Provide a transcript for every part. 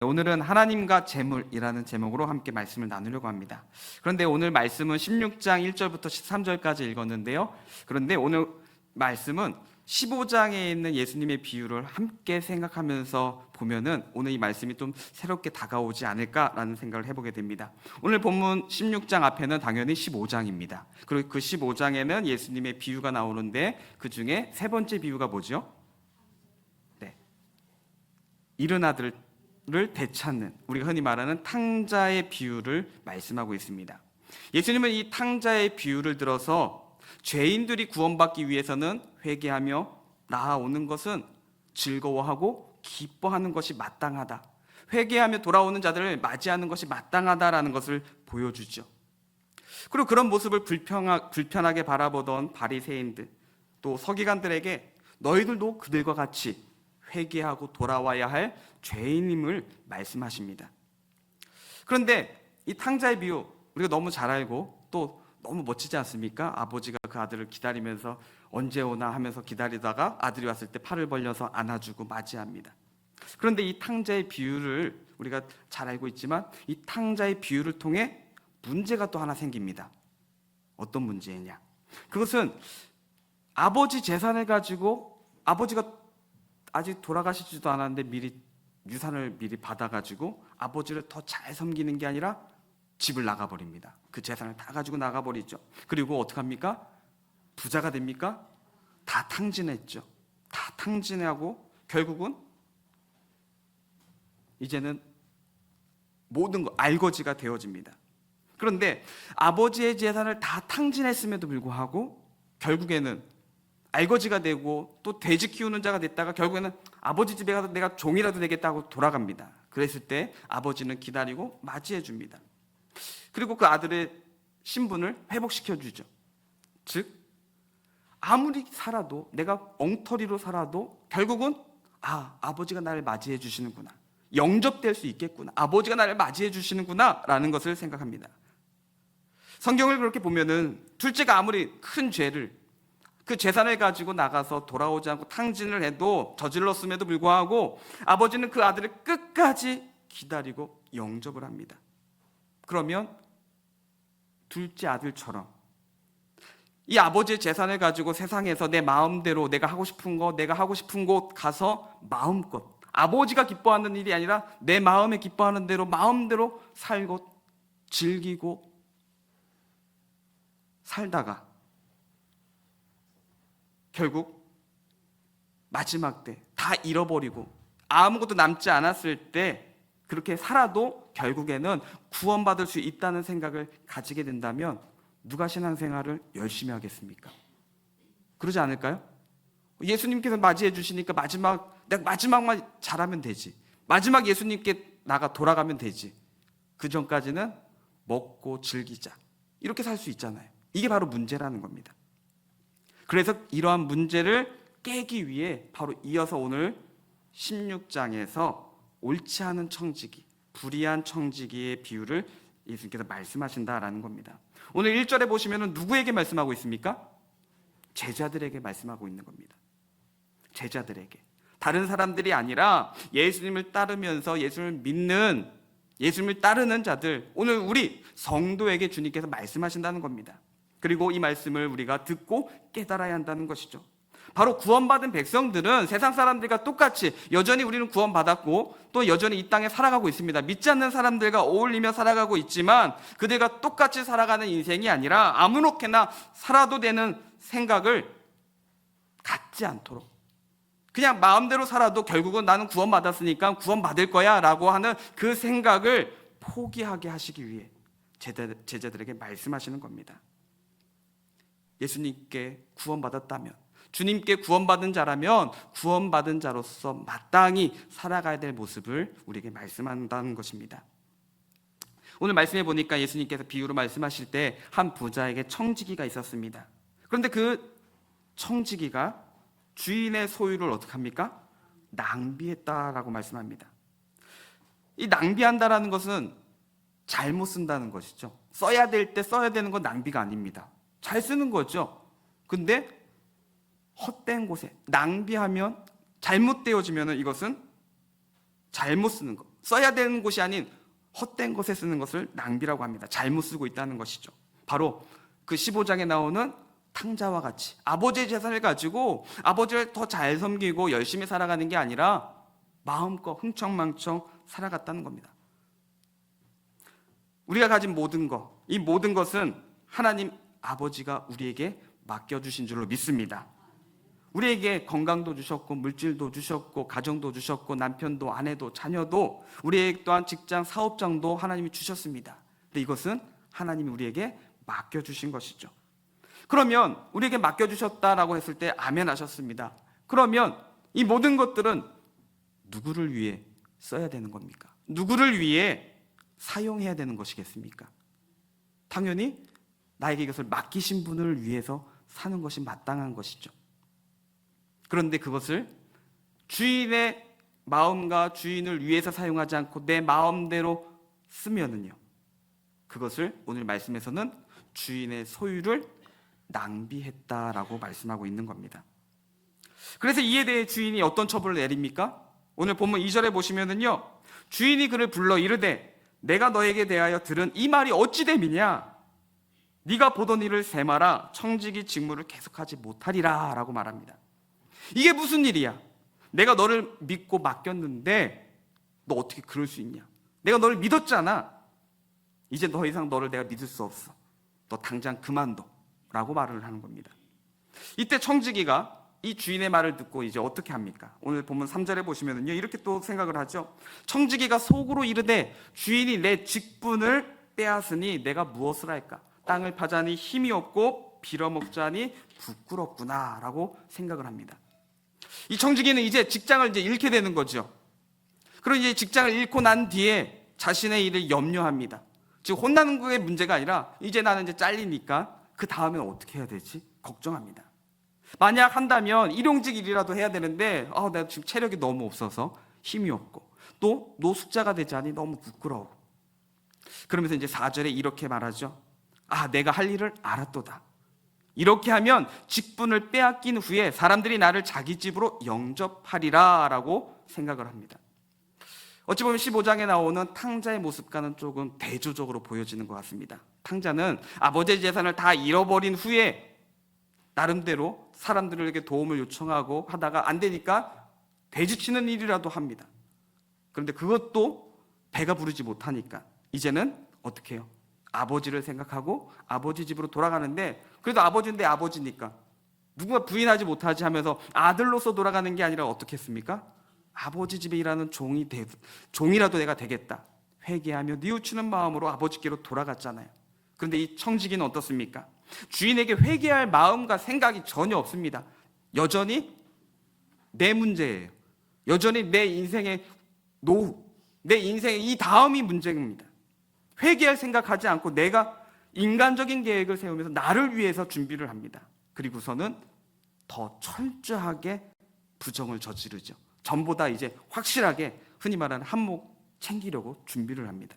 오늘은 하나님과 재물이라는 제목으로 함께 말씀을 나누려고 합니다. 그런데 오늘 말씀은 16장 1절부터 13절까지 읽었는데요. 그런데 오늘 말씀은 15장에 있는 예수님의 비유를 함께 생각하면서 보면은 오늘 이 말씀이 좀 새롭게 다가오지 않을까라는 생각을 해보게 됩니다. 오늘 본문 16장 앞에는 당연히 15장입니다. 그리고 그 15장에는 예수님의 비유가 나오는데 그 중에 세 번째 비유가 뭐죠? 네, 잃은 아들을 되찾는, 우리가 흔히 말하는 탕자의 비유를 말씀하고 있습니다. 예수님은 이 탕자의 비유를 들어서 죄인들이 구원받기 위해서는 회개하며 나아오는 것은 즐거워하고 기뻐하는 것이 마땅하다, 회개하며 돌아오는 자들을 맞이하는 것이 마땅하다라는 것을 보여주죠. 그리고 그런 모습을 불편하게 바라보던 바리새인들, 또 서기관들에게 너희들도 그들과 같이 회개하고 돌아와야 할 죄인임을 말씀하십니다. 그런데 이 탕자의 비유 우리가 너무 잘 알고 또 너무 멋지지 않습니까? 아버지가 그 아들을 기다리면서 언제 오나 하면서 기다리다가 아들이 왔을 때 팔을 벌려서 안아주고 맞이합니다. 그런데 이 탕자의 비유를 우리가 잘 알고 있지만 이 탕자의 비유를 통해 문제가 또 하나 생깁니다. 어떤 문제냐? 그것은 아버지 재산을 가지고, 아버지가 아직 돌아가시지도 않았는데 미리 유산을 미리 받아가지고 아버지를 더 잘 섬기는 게 아니라 집을 나가버립니다. 그 재산을 다 가지고 나가버리죠. 그리고 어떡합니까? 부자가 됩니까? 다 탕진했죠. 다 탕진하고 결국은 이제는 모든 거 알거지가 되어집니다. 그런데 아버지의 재산을 다 탕진했음에도 불구하고 결국에는 알거지가 되고 또 돼지 키우는 자가 됐다가 결국에는 아버지 집에 가서 내가 종이라도 되겠다고 돌아갑니다. 그랬을 때 아버지는 기다리고 맞이해 줍니다. 그리고 그 아들의 신분을 회복시켜 주죠. 즉 아무리 살아도, 내가 엉터리로 살아도 결국은 아버지가 나를 맞이해 주시는구나, 영접될 수 있겠구나, 아버지가 나를 맞이해 주시는구나 라는 것을 생각합니다. 성경을 그렇게 보면은 둘째가 아무리 큰 죄를, 그 재산을 가지고 나가서 돌아오지 않고 탕진을 해도, 저질렀음에도 불구하고 아버지는 그 아들을 끝까지 기다리고 영접을 합니다. 그러면 둘째 아들처럼 이 아버지의 재산을 가지고 세상에서 내 마음대로 내가 하고 싶은 거, 내가 하고 싶은 곳 가서 마음껏, 아버지가 기뻐하는 일이 아니라 내 마음에 기뻐하는 대로 마음대로 살고 즐기고 살다가 결국 마지막 때 다 잃어버리고 아무것도 남지 않았을 때 그렇게 살아도 결국에는 구원받을 수 있다는 생각을 가지게 된다면 누가 신앙생활을 열심히 하겠습니까? 그러지 않을까요? 예수님께서 맞이해 주시니까 내가 마지막만 잘하면 되지, 마지막 예수님께 나가 돌아가면 되지, 그 전까지는 먹고 즐기자, 이렇게 살 수 있잖아요. 이게 바로 문제라는 겁니다. 그래서 이러한 문제를 깨기 위해 바로 이어서 오늘 16장에서 옳지 않은 청지기, 불의한 청지기의 비유를 예수님께서 말씀하신다라는 겁니다. 오늘 1절에 보시면 누구에게 말씀하고 있습니까? 제자들에게 말씀하고 있는 겁니다. 제자들에게, 다른 사람들이 아니라 예수님을 따르면서 예수님을 믿는, 예수님을 따르는 자들, 오늘 우리 성도에게 주님께서 말씀하신다는 겁니다. 그리고 이 말씀을 우리가 듣고 깨달아야 한다는 것이죠. 바로 구원받은 백성들은 세상 사람들과 똑같이 여전히 우리는 구원받았고 또 여전히 이 땅에 살아가고 있습니다. 믿지 않는 사람들과 어울리며 살아가고 있지만 그들과 똑같이 살아가는 인생이 아니라 아무렇게나 살아도 되는 생각을 갖지 않도록, 그냥 마음대로 살아도 결국은 나는 구원받았으니까 구원받을 거야 라고 하는 그 생각을 포기하게 하시기 위해 제자들에게 말씀하시는 겁니다. 예수님께 구원받았다면, 주님께 구원받은 자라면 구원받은 자로서 마땅히 살아가야 될 모습을 우리에게 말씀한다는 것입니다. 오늘 말씀해 보니까 예수님께서 비유로 말씀하실 때 한 부자에게 청지기가 있었습니다. 그런데 그 청지기가 주인의 소유를 어떻게 합니까? 낭비했다라고 말씀합니다. 이 낭비한다라는 것은 잘못 쓴다는 것이죠. 써야 될 때 써야 되는 건 낭비가 아닙니다. 잘 쓰는 거죠. 근데 헛된 곳에 낭비하면, 잘못되어지면 이것은 잘못 쓰는 것, 써야 되는 곳이 아닌 헛된 것에 쓰는 것을 낭비라고 합니다. 잘못 쓰고 있다는 것이죠. 바로 그 15장에 나오는 탕자와 같이 아버지의 재산을 가지고 아버지를 더 잘 섬기고 열심히 살아가는 게 아니라 마음껏 흥청망청 살아갔다는 겁니다. 우리가 가진 모든 것, 이 모든 것은 하나님 아버지가 우리에게 맡겨주신 줄로 믿습니다. 우리에게 건강도 주셨고 물질도 주셨고 가정도 주셨고 남편도 아내도 자녀도 우리에게 또한 직장 사업장도 하나님이 주셨습니다. 근데 이것은 하나님이 우리에게 맡겨주신 것이죠. 그러면 우리에게 맡겨주셨다라고 했을 때 아멘 하셨습니다. 그러면 이 모든 것들은 누구를 위해 써야 되는 겁니까? 누구를 위해 사용해야 되는 것이겠습니까? 당연히 나에게 이것을 맡기신 분을 위해서 사는 것이 마땅한 것이죠. 그런데 그것을 주인의 마음과 주인을 위해서 사용하지 않고 내 마음대로 쓰면은요, 그것을 오늘 말씀에서는 주인의 소유를 낭비했다라고 말씀하고 있는 겁니다. 그래서 이에 대해 주인이 어떤 처벌을 내립니까? 오늘 본문 2절에 보시면은요, 주인이 그를 불러 이르되 내가 너에게 대하여 들은 이 말이 어찌 됨이냐? 네가 보던 일을 세마라 청지기 직무를 계속하지 못하리라 라고 말합니다. 이게 무슨 일이야? 내가 너를 믿고 맡겼는데 너 어떻게 그럴 수 있냐? 내가 너를 믿었잖아. 이제 더 이상 너를 내가 믿을 수 없어. 너 당장 그만둬 라고 말을 하는 겁니다. 이때 청지기가 이 주인의 말을 듣고 이제 어떻게 합니까? 오늘 본문 3절에 보시면은요, 이렇게 또 생각을 하죠. 청지기가 속으로 이르되 주인이 내 직분을 빼앗으니 내가 무엇을 할까? 땅을 파자니 힘이 없고 빌어먹자니 부끄럽구나 라고 생각을 합니다. 이 청지기는 이제 직장을 이제 잃게 되는 거죠. 그리고 이제 직장을 잃고 난 뒤에 자신의 일을 염려합니다. 즉 혼나는 게 문제가 아니라 이제 나는 이제 잘리니까 그 다음에 어떻게 해야 되지? 걱정합니다. 만약 한다면 일용직 일이라도 해야 되는데 내가 지금 체력이 너무 없어서 힘이 없고 또 노숙자가 되자니 너무 부끄러워. 그러면서 이제 4절에 이렇게 말하죠. 내가 할 일을 알았도다. 이렇게 하면 직분을 빼앗긴 후에 사람들이 나를 자기 집으로 영접하리라 라고 생각을 합니다. 어찌 보면 15장에 나오는 탕자의 모습과는 조금 대조적으로 보여지는 것 같습니다. 탕자는 아버지의 재산을 다 잃어버린 후에 나름대로 사람들에게 도움을 요청하고 하다가 안 되니까 돼지치는 일이라도 합니다. 그런데 그것도 배가 부르지 못하니까 이제는 어떻게 해요? 아버지를 생각하고 아버지 집으로 돌아가는데, 그래도 아버지인데 아버지니까 누군가 부인하지 못하지 하면서 아들로서 돌아가는 게 아니라 어떻게 했습니까? 아버지 집에 일하는 종이라도 내가 되겠다 회개하며 뉘우치는 마음으로 아버지께로 돌아갔잖아요. 그런데 이 청지기는 어떻습니까? 주인에게 회개할 마음과 생각이 전혀 없습니다. 여전히 내 문제예요. 여전히 내 인생의 노후, 내 인생의 이 다음이 문제입니다. 회개할 생각하지 않고 내가 인간적인 계획을 세우면서 나를 위해서 준비를 합니다. 그리고서는 더 철저하게 부정을 저지르죠. 전보다 이제 확실하게 흔히 말하는 한몫 챙기려고 준비를 합니다.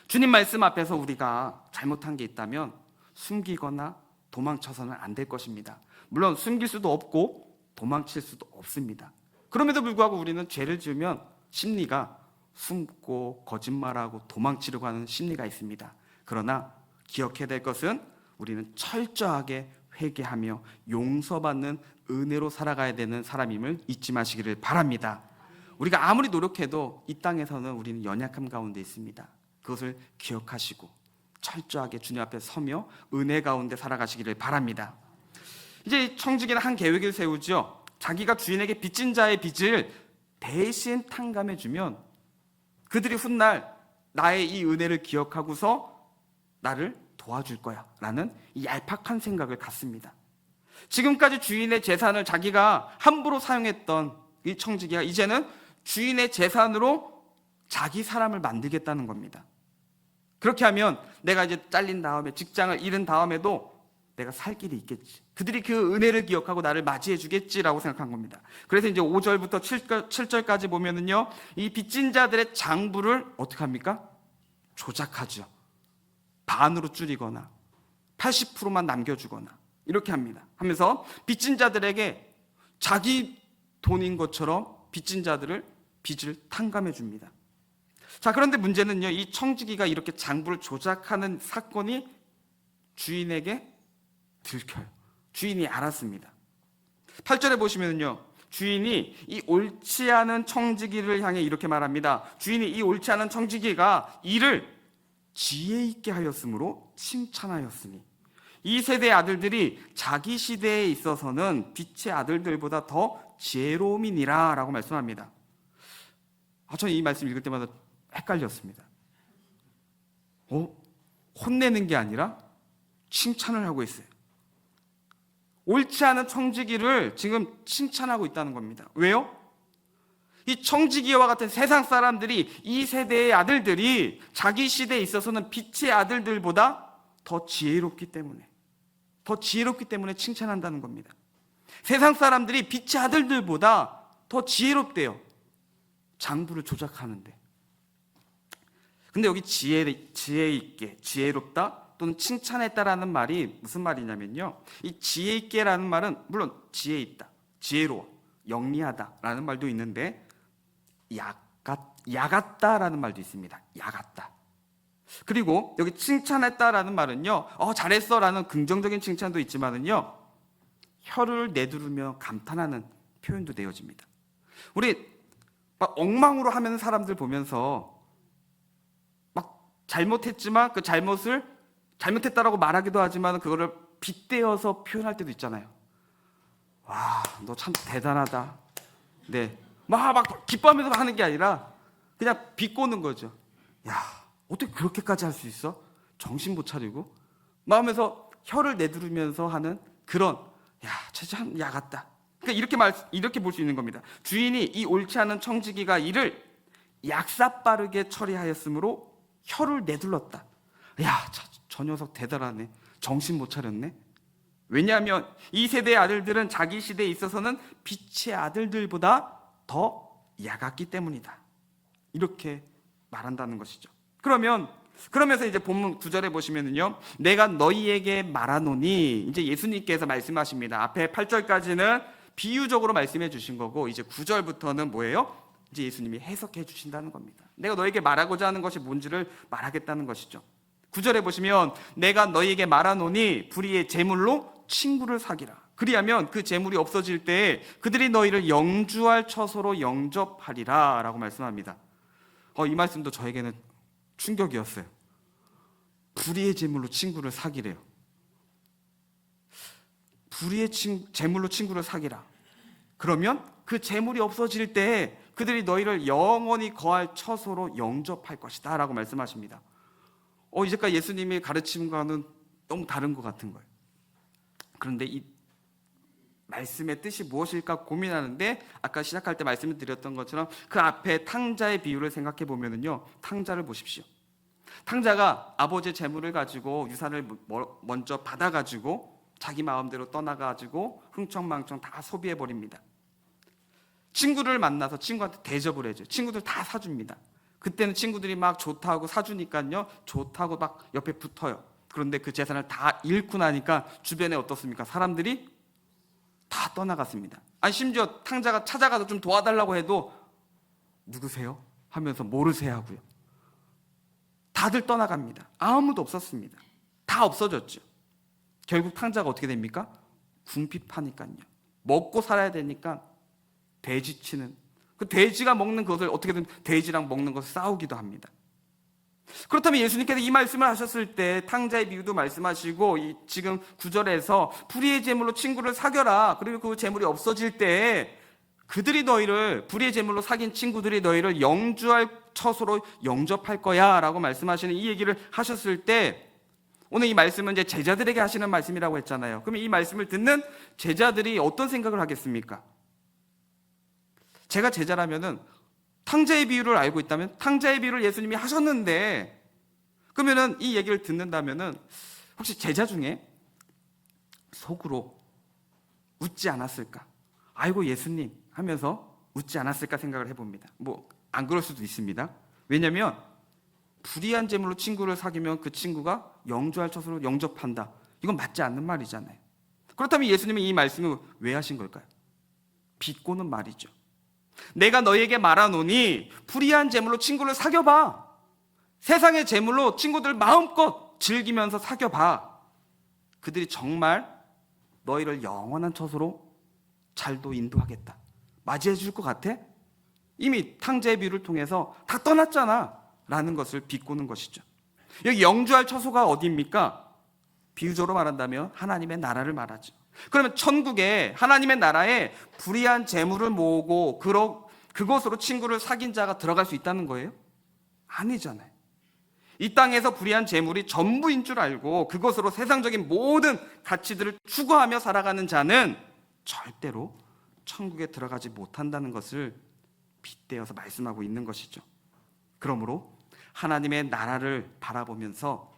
주님 말씀 앞에서 우리가 잘못한 게 있다면 숨기거나 도망쳐서는 안 될 것입니다. 물론 숨길 수도 없고 도망칠 수도 없습니다. 그럼에도 불구하고 우리는 죄를 지으면 심리가 숨고 거짓말하고 도망치려고 하는 심리가 있습니다. 그러나 기억해야 될 것은 우리는 철저하게 회개하며 용서받는 은혜로 살아가야 되는 사람임을 잊지 마시기를 바랍니다. 우리가 아무리 노력해도 이 땅에서는 우리는 연약함 가운데 있습니다. 그것을 기억하시고 철저하게 주님 앞에 서며 은혜 가운데 살아가시기를 바랍니다. 이제 청지기는 한 계획을 세우죠. 자기가 주인에게 빚진 자의 빚을 대신 탕감해주면 그들이 훗날 나의 이 은혜를 기억하고서 나를 도와줄 거야 라는 이 얄팍한 생각을 갖습니다. 지금까지 주인의 재산을 자기가 함부로 사용했던 이 청지기가 이제는 주인의 재산으로 자기 사람을 만들겠다는 겁니다. 그렇게 하면 내가 이제 잘린 다음에 직장을 잃은 다음에도 내가 살 길이 있겠지. 그들이 그 은혜를 기억하고 나를 맞이해 주겠지라고 생각한 겁니다. 그래서 이제 5절부터 7절까지 보면은요, 이 빚진 자들의 장부를 어떻게 합니까? 조작하죠. 반으로 줄이거나 80%만 남겨주거나 이렇게 합니다. 하면서 빚진 자들에게 자기 돈인 것처럼 빚진 자들을 빚을 탕감해 줍니다. 자, 그런데 문제는요, 이 청지기가 이렇게 장부를 조작하는 사건이 주인에게 들켜요. 주인이 알았습니다. 8절에 보시면요, 주인이 이 옳지 않은 청지기를 향해 이렇게 말합니다. 주인이 이 옳지 않은 청지기가 이를 지혜 있게 하였으므로 칭찬하였으니 이 세대의 아들들이 자기 시대에 있어서는 빛의 아들들보다 더 지혜로움이니라 라고 말씀합니다. 저는 이 말씀 읽을 때마다 헷갈렸습니다. 혼내는 게 아니라 칭찬을 하고 있어요. 옳지 않은 청지기를 지금 칭찬하고 있다는 겁니다. 왜요? 이 청지기와 같은 세상 사람들이, 이 세대의 아들들이 자기 시대에 있어서는 빛의 아들들보다 더 지혜롭기 때문에 칭찬한다는 겁니다. 세상 사람들이 빛의 아들들보다 더 지혜롭대요. 장부를 조작하는데. 근데 여기 지혜 있게, 지혜롭다 또는 칭찬했다라는 말이 무슨 말이냐면요, 이 지혜 있게라는 말은 물론 지혜 있다, 지혜로워, 영리하다라는 말도 있는데 야같다라는 말도 있습니다. 야같다. 그리고 여기 칭찬했다라는 말은요, 잘했어라는 긍정적인 칭찬도 있지만은요, 혀를 내두르며 감탄하는 표현도 되어집니다. 우리 막 엉망으로 하는 사람들 보면서 막 잘못했지만 그 잘못을 잘못했다라고 말하기도 하지만 그거를 빗대어서 표현할 때도 있잖아요. 와, 너 참 대단하다. 네, 막 기뻐하면서 하는 게 아니라 그냥 비꼬는 거죠. 야, 어떻게 그렇게까지 할 수 있어? 정신 못 차리고 막 하면서 혀를 내두르면서 하는 그런, 야, 참 야같다. 그러니까 이렇게 볼 수 있는 겁니다. 주인이 이 옳지 않은 청지기가 이를 약사빠르게 처리하였으므로 혀를 내둘렀다. 야, 저 녀석 대단하네. 정신 못 차렸네. 왜냐하면 이 세대의 아들들은 자기 시대에 있어서는 빛의 아들들보다 더 야같기 때문이다. 이렇게 말한다는 것이죠. 그러면서 이제 본문 9절에 보시면은요, 내가 너희에게 말하노니, 이제 예수님께서 말씀하십니다. 앞에 8절까지는 비유적으로 말씀해 주신 거고, 이제 9절부터는 뭐예요? 이제 예수님이 해석해 주신다는 겁니다. 내가 너에게 말하고자 하는 것이 뭔지를 말하겠다는 것이죠. 9절에 보시면 내가 너희에게 말하노니 불의의 제물로 친구를 사기라. 그리하면 그 제물이 없어질 때 그들이 너희를 영주할 처소로 영접하리라 라고 말씀합니다. 이 말씀도 저에게는 충격이었어요. 불의의 제물로 친구를 사기래요. 불의의 제물로 친구를 사기라. 그러면 그 제물이 없어질 때 그들이 너희를 영원히 거할 처소로 영접할 것이다 라고 말씀하십니다. 이제까지 예수님의 가르침과는 너무 다른 것 같은 거예요. 그런데 이 말씀의 뜻이 무엇일까 고민하는데, 아까 시작할 때 말씀을 드렸던 것처럼 그 앞에 탕자의 비유를 생각해 보면은요, 탕자를 보십시오. 탕자가 아버지의 재물을 가지고 유산을 먼저 받아가지고 자기 마음대로 떠나가지고 흥청망청 다 소비해 버립니다. 친구를 만나서 친구한테 대접을 해줘요. 친구들 다 사줍니다. 그때는 친구들이 막 좋다고 사주니까요, 좋다고 막 옆에 붙어요. 그런데 그 재산을 다 잃고 나니까 주변에 어떻습니까? 사람들이 다 떠나갔습니다. 심지어 탕자가 찾아가서 좀 도와달라고 해도 누구세요? 하면서 모르세요 하고요. 다들 떠나갑니다. 아무도 없었습니다. 다 없어졌죠. 결국 탕자가 어떻게 됩니까? 궁핍하니까요. 먹고 살아야 되니까 돼지 치는, 그 돼지가 먹는 것을 어떻게든 돼지랑 먹는 것을 싸우기도 합니다. 그렇다면 예수님께서 이 말씀을 하셨을 때 탕자의 비유도 말씀하시고, 지금 9절에서 불의의 제물로 친구를 사겨라, 그리고 그 제물이 없어질 때 그들이 너희를, 불의의 제물로 사귄 친구들이 너희를 영주할 처소로 영접할 거야 라고 말씀하시는 이 얘기를 하셨을 때, 오늘 이 말씀은 이제 제자들에게 하시는 말씀이라고 했잖아요. 그러면 이 말씀을 듣는 제자들이 어떤 생각을 하겠습니까? 제가 제자라면은 탕자의 비유를 알고 있다면, 탕자의 비유를 예수님이 하셨는데, 그러면은 이 얘기를 듣는다면은 혹시 제자 중에 속으로 웃지 않았을까? 아이고 예수님 하면서 웃지 않았을까 생각을 해봅니다. 안 그럴 수도 있습니다. 왜냐하면 불의한 제물로 친구를 사귀면 그 친구가 영주할 처소로 영접한다. 이건 맞지 않는 말이잖아요. 그렇다면 예수님은 이 말씀을 왜 하신 걸까요? 비꼬는 말이죠. 내가 너희에게 말하노니 불의한 재물로 친구를 사귀어봐. 세상의 재물로 친구들 마음껏 즐기면서 사귀어봐. 그들이 정말 너희를 영원한 처소로 잘도 인도하겠다. 맞이해 줄 것 같아? 이미 탕자의 비유를 통해서 다 떠났잖아 라는 것을 비꼬는 것이죠. 여기 영주할 처소가 어디입니까? 비유적으로 말한다면 하나님의 나라를 말하죠. 그러면 천국에 하나님의 나라에 불의한 재물을 모으고 그것으로 친구를 사귄 자가 들어갈 수 있다는 거예요? 아니잖아요. 이 땅에서 불의한 재물이 전부인 줄 알고 그것으로 세상적인 모든 가치들을 추구하며 살아가는 자는 절대로 천국에 들어가지 못한다는 것을 빗대어서 말씀하고 있는 것이죠. 그러므로 하나님의 나라를 바라보면서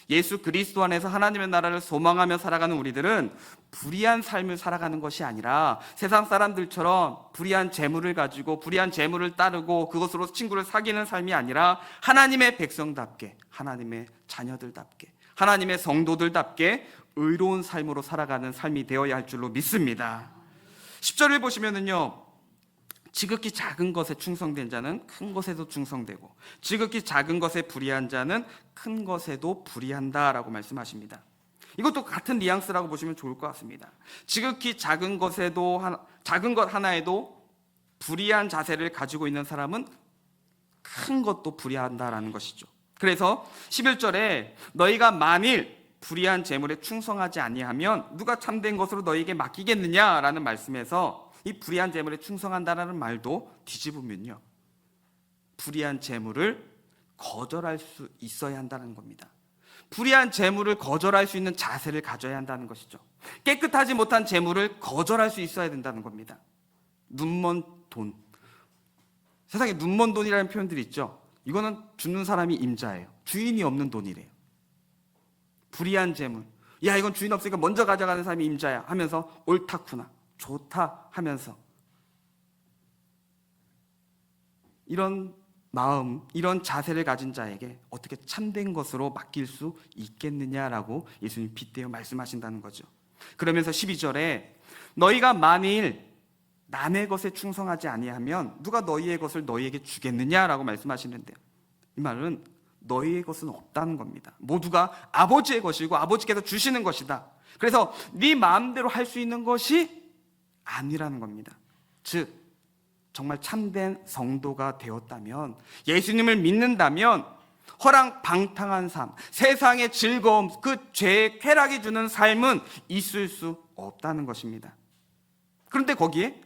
예수 그리스도 안에서 하나님의 나라를 소망하며 살아가는 우리들은 불의한 삶을 살아가는 것이 아니라 세상 사람들처럼 불의한 재물을 가지고 불의한 재물을 따르고 그것으로 친구를 사귀는 삶이 아니라 하나님의 백성답게, 하나님의 자녀들답게, 하나님의 성도들답게 의로운 삶으로 살아가는 삶이 되어야 할 줄로 믿습니다. 10절을 보시면은요, 지극히 작은 것에 충성된 자는 큰 것에도 충성되고 지극히 작은 것에 불의한 자는 큰 것에도 불의한다라고 말씀하십니다. 이것도 같은 뉘앙스라고 보시면 좋을 것 같습니다. 지극히 작은 것에도 작은 것 하나에도 불의한 자세를 가지고 있는 사람은 큰 것도 불의한다라는 것이죠. 그래서 11절에 너희가 만일 불의한 재물에 충성하지 아니하면 누가 참된 것으로 너희에게 맡기겠느냐라는 말씀에서 이 불의한 재물에 충성한다라는 말도 뒤집으면요, 불의한 재물을 거절할 수 있어야 한다는 겁니다. 불의한 재물을 거절할 수 있는 자세를 가져야 한다는 것이죠. 깨끗하지 못한 재물을 거절할 수 있어야 된다는 겁니다. 눈먼 돈, 세상에 눈먼 돈이라는 표현들이 있죠. 이거는 주는 사람이 임자예요. 주인이 없는 돈이래요. 불의한 재물, 야 이건 주인 없으니까 먼저 가져가는 사람이 임자야 하면서 옳다구나, 좋다 하면서 이런 마음, 이런 자세를 가진 자에게 어떻게 참된 것으로 맡길 수 있겠느냐라고 예수님 빗대어 말씀하신다는 거죠. 그러면서 12절에 너희가 만일 남의 것에 충성하지 아니하면 누가 너희의 것을 너희에게 주겠느냐라고 말씀하시는데요, 이 말은 너희의 것은 없다는 겁니다. 모두가 아버지의 것이고 아버지께서 주시는 것이다. 그래서 네 마음대로 할 수 있는 것이 아니라는 겁니다. 즉 정말 참된 성도가 되었다면, 예수님을 믿는다면 허랑방탕한 삶, 세상의 즐거움, 그 죄의 쾌락이 주는 삶은 있을 수 없다는 것입니다. 그런데 거기에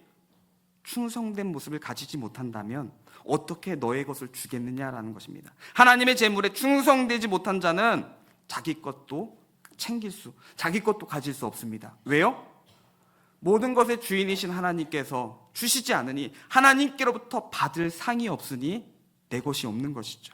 충성된 모습을 가지지 못한다면 어떻게 너의 것을 주겠느냐라는 것입니다. 하나님의 재물에 충성되지 못한 자는 자기 것도 자기 것도 가질 수 없습니다. 왜요? 모든 것의 주인이신 하나님께서 주시지 않으니 하나님께로부터 받을 상이 없으니 내 것이 없는 것이죠.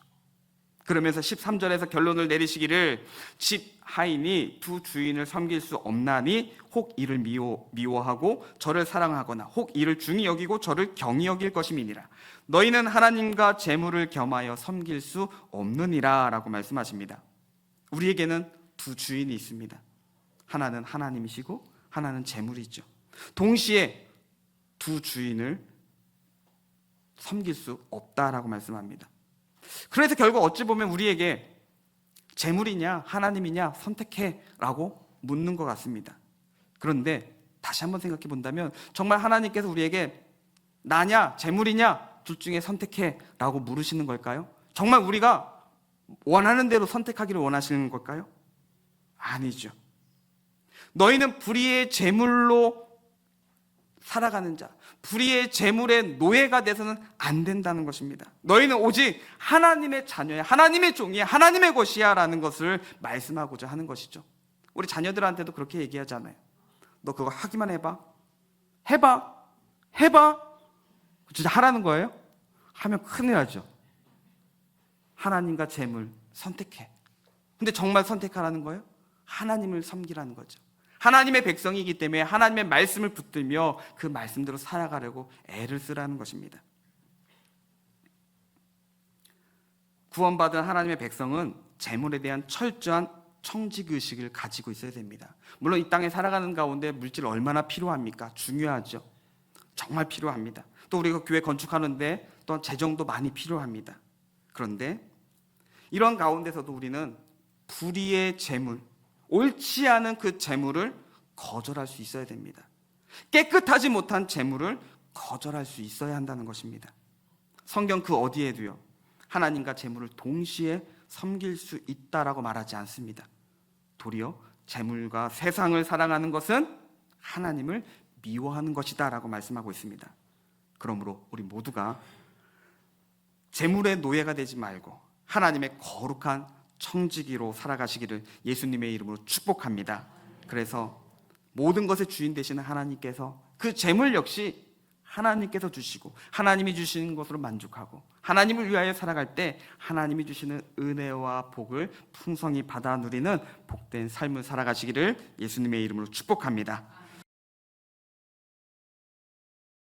그러면서 13절에서 결론을 내리시기를 집 하인이 두 주인을 섬길 수 없나니 혹 이를 미워하고 저를 사랑하거나 혹 이를 중히 여기고 저를 경히 여길 것임이니라. 너희는 하나님과 재물을 겸하여 섬길 수 없느니라 라고 말씀하십니다. 우리에게는 두 주인이 있습니다. 하나는 하나님이시고 하나는 재물이죠. 동시에 두 주인을 섬길 수 없다라고 말씀합니다. 그래서 결국 어찌 보면 우리에게 재물이냐 하나님이냐 선택해 라고 묻는 것 같습니다. 그런데 다시 한번 생각해 본다면 정말 하나님께서 우리에게 나냐 재물이냐 둘 중에 선택해 라고 물으시는 걸까요? 정말 우리가 원하는 대로 선택하기를 원하시는 걸까요? 아니죠. 너희는 불의의 재물로 살아가는 자, 불의의 재물의 노예가 돼서는 안 된다는 것입니다. 너희는 오직 하나님의 자녀야, 하나님의 종이야, 하나님의 것이야 라는 것을 말씀하고자 하는 것이죠. 우리 자녀들한테도 그렇게 얘기하잖아요. 너 그거 하기만 해봐. 해봐. 진짜 하라는 거예요? 하면 큰일 나죠. 하나님과 재물 선택해. 근데 정말 선택하라는 거예요? 하나님을 섬기라는 거죠. 하나님의 백성이기 때문에 하나님의 말씀을 붙들며 그 말씀대로 살아가려고 애를 쓰라는 것입니다. 구원받은 하나님의 백성은 재물에 대한 철저한 청지의식을 가지고 있어야 됩니다. 물론 이 땅에 살아가는 가운데 물질 얼마나 필요합니까? 중요하죠. 정말 필요합니다. 또 우리가 교회 건축하는데 또 재정도 많이 필요합니다. 그런데 이런 가운데서도 우리는 불의의 재물, 옳지 않은 그 재물을 거절할 수 있어야 됩니다. 깨끗하지 못한 재물을 거절할 수 있어야 한다는 것입니다. 성경 그 어디에도요, 하나님과 재물을 동시에 섬길 수 있다라고 말하지 않습니다. 도리어 재물과 세상을 사랑하는 것은 하나님을 미워하는 것이다 라고 말씀하고 있습니다. 그러므로 우리 모두가 재물의 노예가 되지 말고 하나님의 거룩한 청지기로 살아가시기를 예수님의 이름으로 축복합니다. 그래서 모든 것의 주인 되시는 하나님께서 그 재물 역시 하나님께서 주시고 하나님이 주시는 것으로 만족하고 하나님을 위하여 살아갈 때 하나님이 주시는 은혜와 복을 풍성히 받아 누리는 복된 삶을 살아가시기를 예수님의 이름으로 축복합니다.